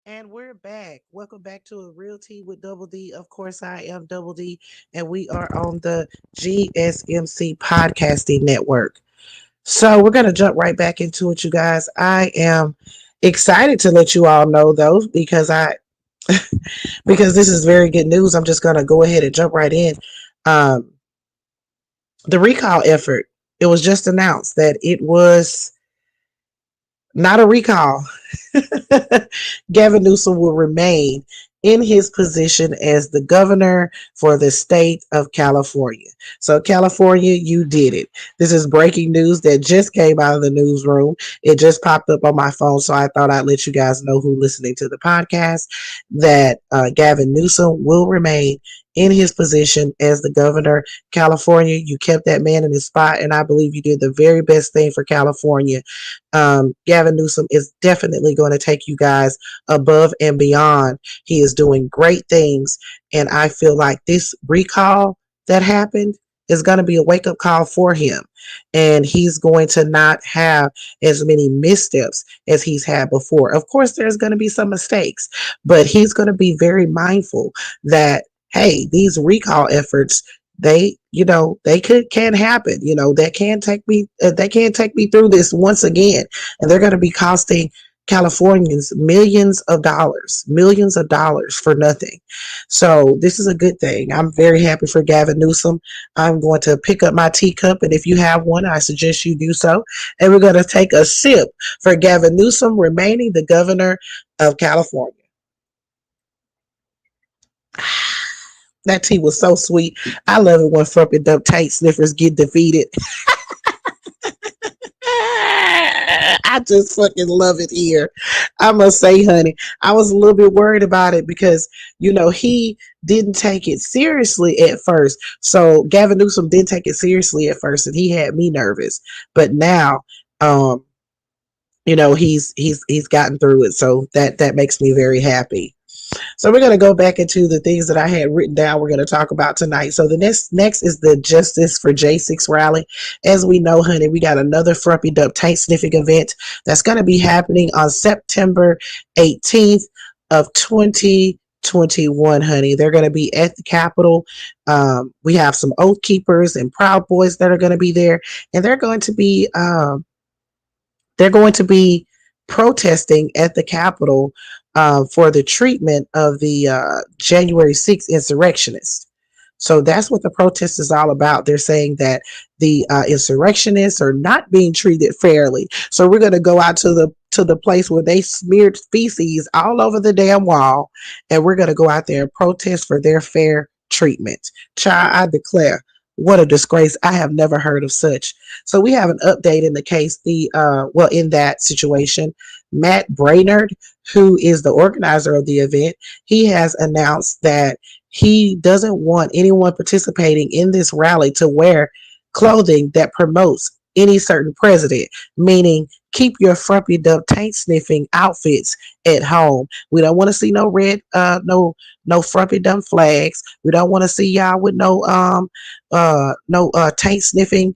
And we're back. Welcome back to A Real Tea with Double D. Of course, I am Double D, and we are on the GSMC Podcasting Network. So we're going to jump right back into it, you guys. I am excited to let you all know, though, because this is very good news. I'm just going to go ahead and jump right in. Um, the recall effort. It was just announced that it was not a recall. Gavin Newsom will remain in his position as the governor for the state of California. So, California, you did it. This is breaking news that just came out of the newsroom. It just popped up on my phone, so I thought I'd let you guys know who listening to the podcast that Gavin Newsom will remain in his position as the governor. California, you kept that man in his spot, and I believe you did the very best thing for California. Gavin Newsom is definitely going to take you guys above and beyond. He is doing great things, and I feel like this recall that happened is going to be a wake up call for him, and he's going to not have as many missteps as he's had before. Of course, there's going to be some mistakes, but he's going to be very mindful that, hey, these recall efforts, they can happen. They can take me through this once again, and they're going to be costing Californians millions of dollars for nothing. So this is a good thing. I'm very happy for Gavin Newsom. I'm going to pick up my teacup, and if you have one, I suggest you do so. And we're going to take a sip for Gavin Newsom remaining the governor of California. That tea was so sweet. I love it when Frumpy Dump Tank sniffers get defeated. I just fucking love it here. I must say, honey, I was a little bit worried about it because, he didn't take it seriously at first. So Gavin Newsom didn't take it seriously at first, and he had me nervous. But now, um, he's gotten through it. So that makes me very happy. So we're going to go back into the things that I had written down we're going to talk about tonight. So the next is the Justice for J6 rally. As we know, honey, we got another Frumpy Dump Tank sniffing event that's going to be happening on September 18th of 2021, honey. They're going to be at the Capitol. We have some Oath Keepers and Proud Boys that are going to be there, and they're going to be protesting at the Capitol for the treatment of the January 6th insurrectionists. So that's what the protest is all about. They're saying that the insurrectionists are not being treated fairly. So we're going to go out to the place where they smeared feces all over the damn wall, and we're going to go out there and protest for their fair treatment. Child, I declare, what a disgrace. I have never heard of such. So we have an update in the case. In that situation, Matt Brainerd, who is the organizer of the event, he has announced that he doesn't want anyone participating in this rally to wear clothing that promotes any certain president, meaning keep your frumpy dump taint sniffing outfits at home. We don't want to see no red, no frumpy dump flags. We don't want to see y'all with no taint sniffing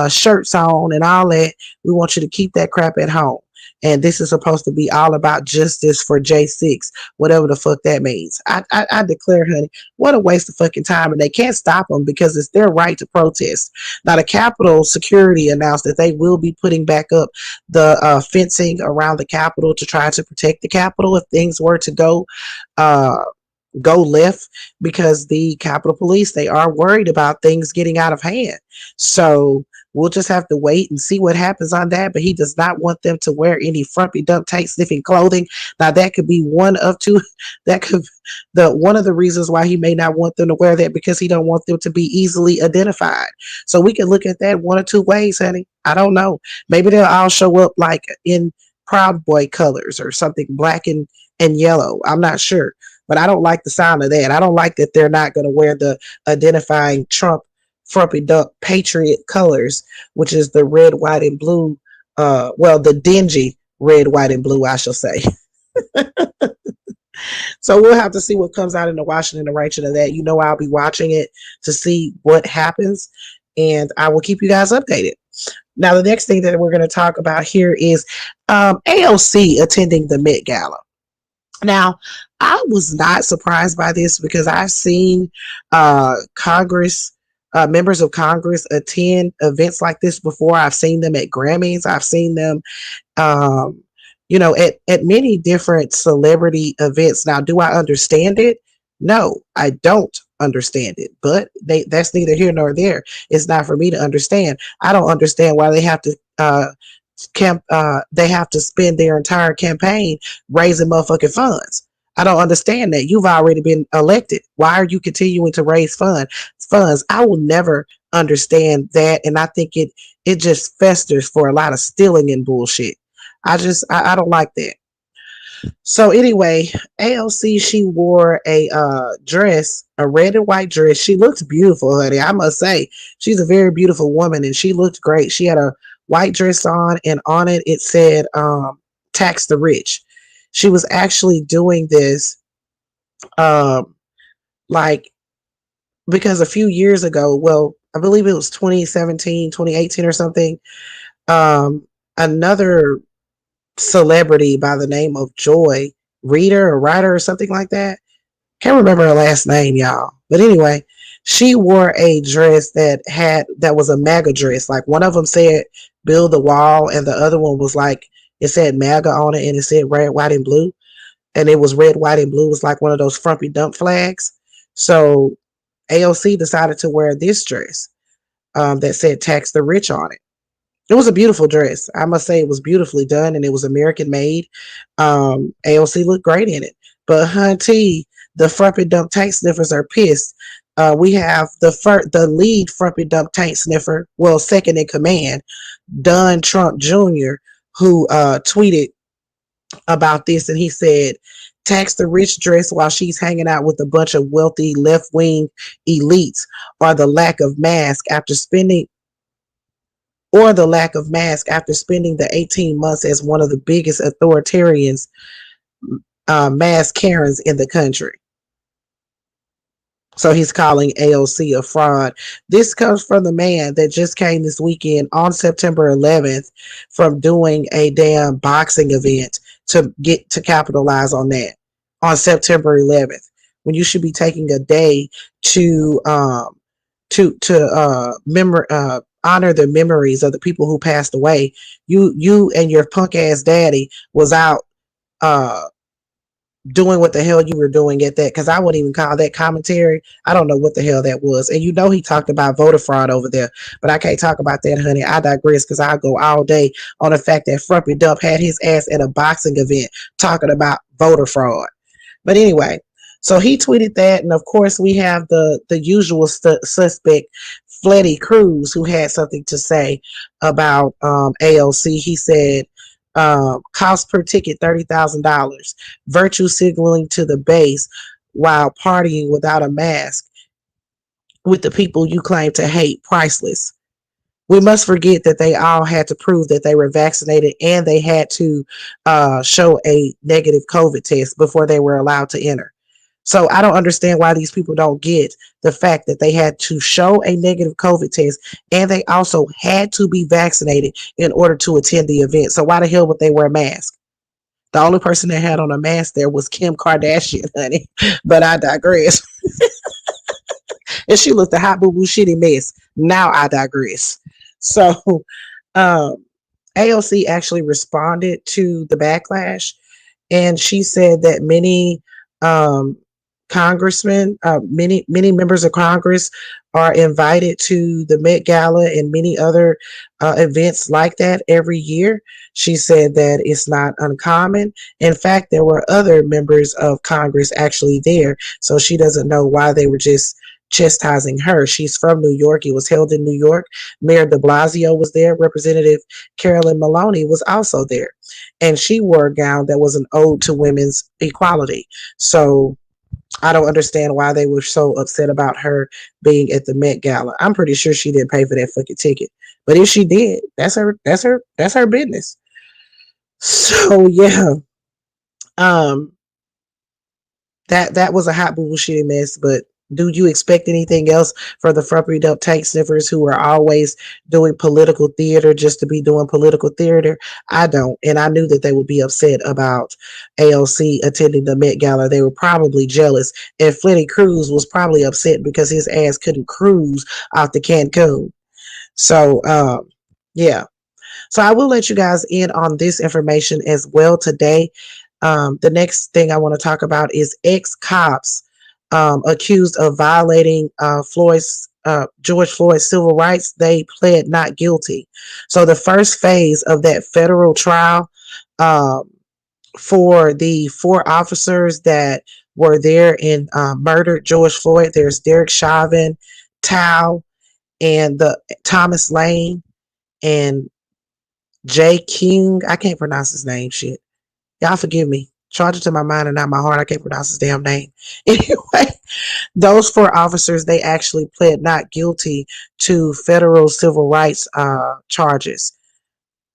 shirts on and all that. We want you to keep that crap at home. And this is supposed to be all about justice for J6, whatever the fuck that means. I declare, honey, what a waste of fucking time. And they can't stop them because it's their right to protest. Now, the Capitol Security announced that they will be putting back up the fencing around the Capitol to try to protect the Capitol if things were to uh, go left, because the Capitol Police, they are worried about things getting out of hand. So we'll just have to wait and see what happens on that. But he does not want them to wear any frumpy dump tank sniffing clothing. Now that could be one of two. That could the one of the reasons why he may not want them to wear that, because he don't want them to be easily identified. So we can look at that one or two ways, honey. I don't know. Maybe they'll all show up like in Proud Boy colors or something, black and yellow. I'm not sure. But I don't like the sound of that. I don't like that they're not going to wear the identifying Trump frumpy duck patriot colors, which is the red, white, and blue. The dingy red, white, and blue, I shall say. So we'll have to see what comes out in the Washington direction of that. I'll be watching it to see what happens, and I will keep you guys updated. Now, the next thing that we're going to talk about here is AOC attending the Met Gala. Now, I was not surprised by this because I've seen Congress, members of Congress attend events like this before. I've seen them at Grammys. I've seen them, um, at many different celebrity events. Now, do I understand it? No, I don't understand it. But that's neither here nor there. It's not for me to understand. I don't understand why they have to they have to spend their entire campaign raising motherfucking funds. I don't understand that. You've already been elected. Why are you continuing to raise funds? I will never understand that, and I think it just festers for a lot of stealing and bullshit. I don't like that. So anyway, ALC, she wore a dress, a red and white dress. She looked beautiful, honey. I must say, she's a very beautiful woman, and she looked great. She had a white dress on, and on it it said "Tax the Rich." She was actually doing this, um, like because a few years ago, well, I believe it was 2017, 2018, or something. Another celebrity by the name of Joy Reader or Ryder or something like that. Can't remember her last name, y'all. But anyway, she wore a dress that was a MAGA dress. Like one of them said "Build the Wall," and the other one was like it said MAGA on it, and it said red, white, and blue. And it was red, white, and blue. It was like one of those frumpy dump flags. So AOC decided to wear this dress that said "Tax the Rich" on it. It was a beautiful dress. I must say it was beautifully done and it was American made. AOC looked great in it. But hunty, the frumpy dump tank sniffers are pissed. We have the lead frumpy dump tank sniffer, well, second in command, Don Trump Jr., who tweeted about this, and he said, "Tax the rich dress while she's hanging out with a bunch of wealthy left wing elites, or the lack of mask after spending the 18 months as one of the biggest authoritarians, mass Karens in the country." So he's calling AOC a fraud. This comes from the man that just came this weekend on September 11th from doing a damn boxing event to get to capitalize on that on September 11th, when you should be taking a day to honor the memories of the people who passed away. You and your punk ass daddy was out uh doing what the hell you were doing at that, because I wouldn't even call that commentary. I don't know what the hell that was. And he talked about voter fraud over there, but I can't talk about that, honey. I digress, because I'll go all day on the fact that Frumpy Dump had his ass at a boxing event talking about voter fraud. But anyway, so he tweeted that, and of course we have the usual suspect, Fletty Cruz, who had something to say about AOC. He said, cost per ticket $30,000, virtue signaling to the base while partying without a mask with the people you claim to hate, priceless. We must forget that they all had to prove that they were vaccinated, and they had to show a negative COVID test before they were allowed to enter. So I don't understand why these people don't get the fact that they had to show a negative COVID test, and they also had to be vaccinated in order to attend the event. So why the hell would they wear a mask? The only person that had on a mask there was Kim Kardashian, honey. But I digress. And she looked a hot boo boo shitty mess. Now I digress. So um, AOC actually responded to the backlash, and she said that many um, congressmen, many members of Congress are invited to the Met Gala and many other events like that every year. She said that it's not uncommon. In fact, there were other members of Congress actually there, so she doesn't know why they were just chastising her. She's from New York. It was held in New York. Mayor de Blasio was there. Representative Carolyn Maloney was also there. And she wore a gown that was an ode to women's equality. So I don't understand why they were so upset about her being at the Met Gala. I'm pretty sure she didn't pay for that fucking ticket. But if she did, that's her business. So yeah. Um that was a hot bullshit mess, but Do you expect anything else for the frumpy dump tank sniffers who are always doing political theater just to be doing political theater? I don't. And I knew that they would be upset about AOC attending the Met Gala. They were probably jealous. And Freddy Cruz was probably upset because his ass couldn't cruise out to Cancun. So, yeah. So I will let you guys in on this information as well today. The next thing I want to talk about is ex-cops accused of violating George Floyd's civil rights. They pled not guilty. So the first phase of that federal trial um, for the four officers that were there and murdered George Floyd, there's Derek Chauvin, Tao, and the Thomas Lane and Jay King. I can't pronounce his name. Shit. Y'all forgive me. Charge it to my mind and not my heart. I can't pronounce his damn name. Anyway, those four officers, they actually pled not guilty to federal civil rights charges.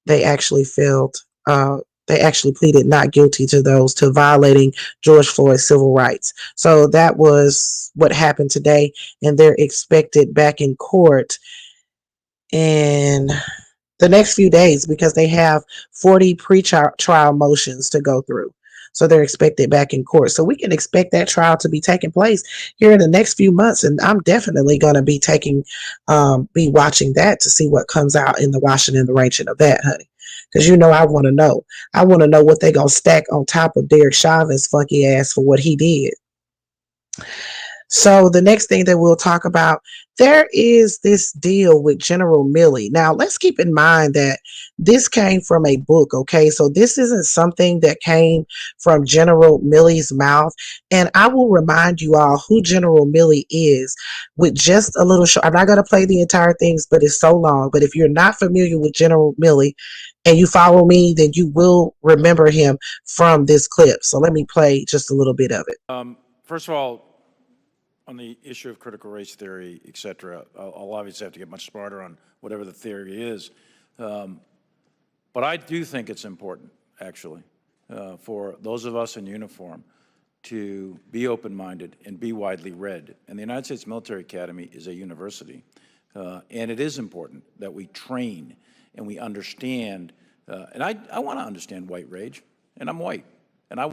They actually failed. They actually pleaded not guilty to those, to violating George Floyd's civil rights. So that was what happened today, and they're expected back in court in the next few days because they have 40 pre-trial motions to go through. So they're expected back in court. So we can expect that trial to be taking place here in the next few months. And I'm definitely going to be be watching that to see what comes out in the washing and the ranging of that, honey. Because you know I want to know. I want to know what they're going to stack on top of Derek Chauvin's funky ass for what he did. So the next thing that we'll talk about, there is this deal with General Milley. Now, let's keep in mind that this came from a book, okay? So this isn't something that came from General Milley's mouth. And I will remind you all who General Milley is with just a little show. I'm not going to play the entire things, but it's so long. But if you're not familiar with General Milley and you follow me, then you will remember him from this clip. So let me play just a little bit of it. First of all, on the issue of critical race theory, et cetera, I'll obviously have to get much smarter on whatever the theory is. But I do think it's important, actually, for those of us in uniform to be open-minded and be widely read. And the United States Military Academy is a university. And it is important that we train and we understand. And I want to understand white rage, and I'm white. And I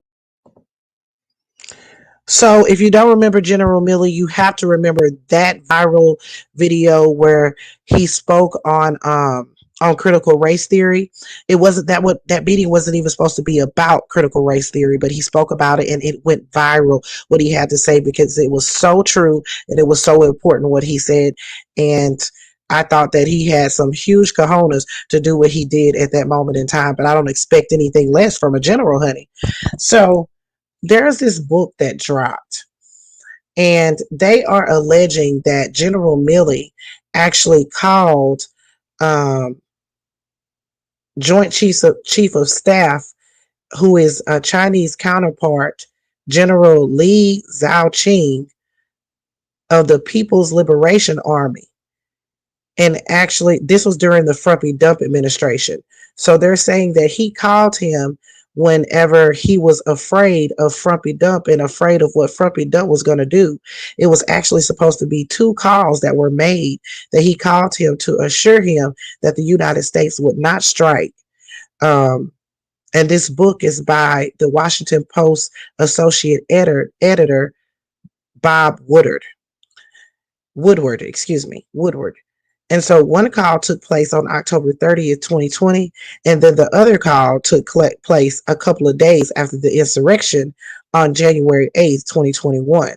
So if you don't remember General Milley, you have to remember that viral video where he spoke on critical race theory. It wasn't that meeting wasn't even supposed to be about critical race theory, but he spoke about it and it went viral what he had to say because it was so true and it was so important what he said. And I thought that he had some huge cojones to do what he did at that moment in time, but I don't expect anything less from a general, honey. So there's this book that dropped, and they are alleging that General Milley actually called Joint Chief of Staff, who is a Chinese counterpart, General Li Zhaoqing of the People's Liberation Army. And actually, this was during the Frumpy Dump administration. So they're saying that he called him whenever he was afraid of Frumpy Dump and afraid of what Frumpy Dump was going to do. It was actually supposed to be 2 calls that were made that he called him to assure him that the United States would not strike. And this book is by the Washington Post associate editor Bob Woodward. And so one call took place on October 30th, 2020, and then the other call took place a couple of days after the insurrection on January 8th, 2021.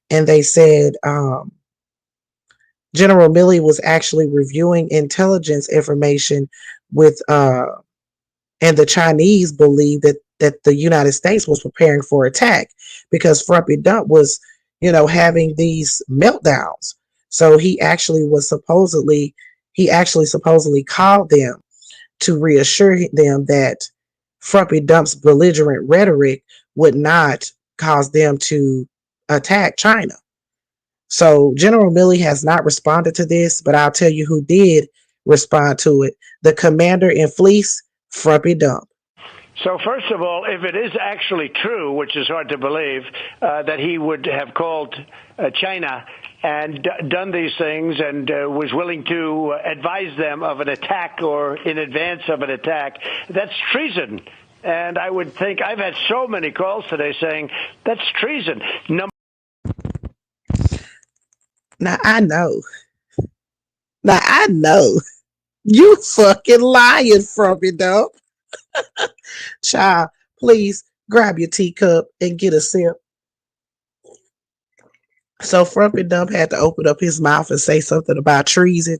And they said General Milley was actually reviewing intelligence information with, and the Chinese believed that the United States was preparing for attack because Frumpy Dump was, having these meltdowns. So he actually supposedly called them to reassure them that Frumpy Dump's belligerent rhetoric would not cause them to attack China. So General Milley has not responded to this, but I'll tell you who did respond to it. The commander in fleece, Frumpy Dump. So first of all, if it is actually true, which is hard to believe, that he would have called China and done these things and was willing to advise them of an attack or in advance of an attack, that's treason. And I would think I've had so many calls today saying that's treason. Now I know. Now I know. You fucking lying from me, though. Child, please grab your teacup and get a sip. So Frumpy Dump had to open up his mouth and say something about treason.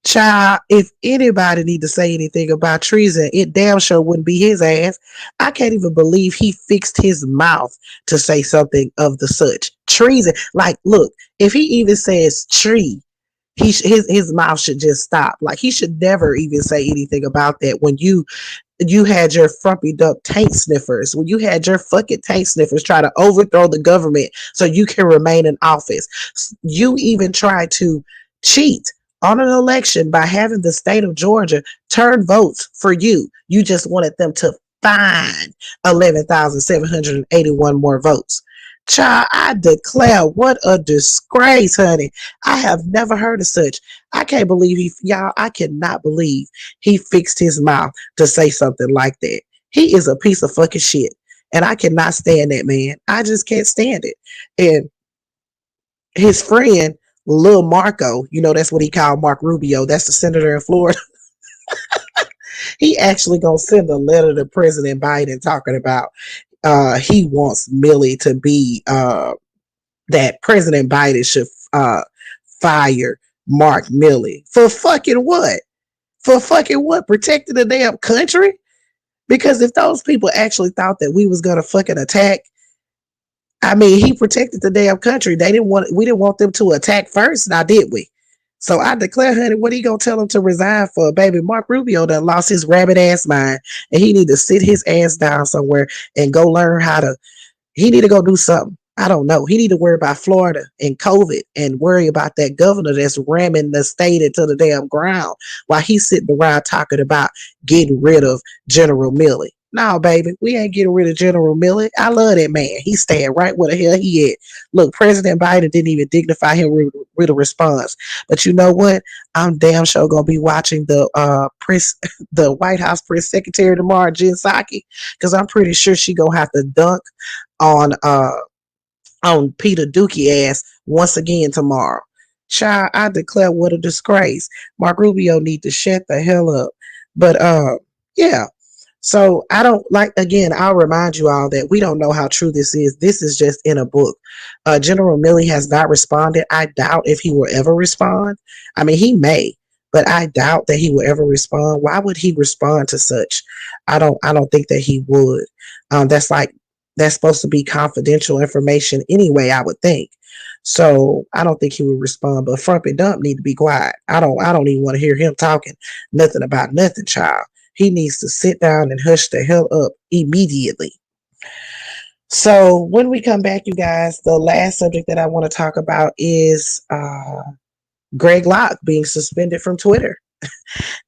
Child, if anybody need to say anything about treason, it damn sure wouldn't be his ass. I can't even believe he fixed his mouth to say something of the such. Treason. Like, look, if he even says tree, his mouth should just stop. Like, he should never even say anything about that when you had your frumpy duck tank sniffers, when you had your fucking tank sniffers try to overthrow the government so you can remain in office. You even tried to cheat on an election by having the state of Georgia turn votes for you. You just wanted them to find 11,781 more votes. Child, I declare, what a disgrace, honey. I have never heard of such. I can't believe I cannot believe he fixed his mouth to say something like that. He is a piece of fucking shit. And I cannot stand that man. I just can't stand it. And his friend, Lil Marco, that's what he called Mark Rubio. That's the senator in Florida. He actually gonna send a letter to President Biden talking about he wants Milley to be that President Biden should fire Mark Milley for fucking what? For fucking what? Protecting the damn country? Because if those people actually thought that we was gonna fucking attack, I mean, he protected the damn country. We didn't want them to attack first, now did we? So I declare, honey, what he gonna tell him to resign for? Baby, Mark Rubio done lost his rabbit ass mind, and he need to sit his ass down somewhere and go learn how to. He need to go do something. I don't know. He need to worry about Florida and COVID and worry about that governor that's ramming the state into the damn ground while he's sitting around talking about getting rid of General Milley. No, baby, we ain't getting rid of General Milley. I love that man. He's staying right where the hell he at. Look, President Biden didn't even dignify him with a response. But you know what? I'm damn sure gonna be watching the the White House press secretary tomorrow, Jen Psaki, because I'm pretty sure she gonna have to dunk on Peter Dookie ass once again tomorrow. Child, I declare, what a disgrace. Mark Rubio need to shut the hell up. But yeah. So I don't again, I'll remind you all that we don't know how true this is. This is just in a book. General Milley has not responded. I doubt if he will ever respond. I mean, he may, but I doubt that he will ever respond. Why would he respond to such? I don't think that he would. That's supposed to be confidential information anyway, I would think. So I don't think he would respond. But Frumpy Dump need to be quiet. I don't even want to hear him talking nothing about nothing, child. He needs to sit down and hush the hell up immediately. So when we come back, you guys, the last subject that I want to talk about is Greg Locke being suspended from Twitter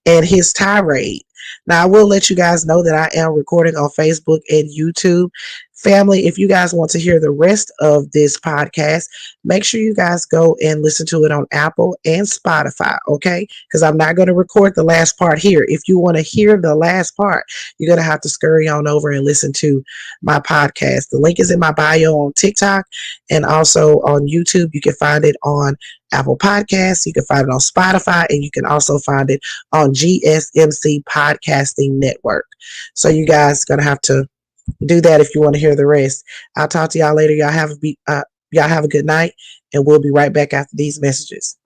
and his tirade. Now, I will let you guys know that I am recording on Facebook and YouTube. Family, if you guys want to hear the rest of this podcast, make sure you guys go and listen to it on Apple and Spotify, okay? Because I'm not going to record the last part here. If you want to hear the last part, you're going to have to scurry on over and listen to my podcast. The link is in my bio on TikTok and also on YouTube. You can find it on Apple Podcasts, you can find it on Spotify, and you can also find it on GSMC Podcasting Network. So you guys going to have to do that if you want to hear the rest. I'll talk to y'all later. Y'all have a good night, and we'll be right back after these messages.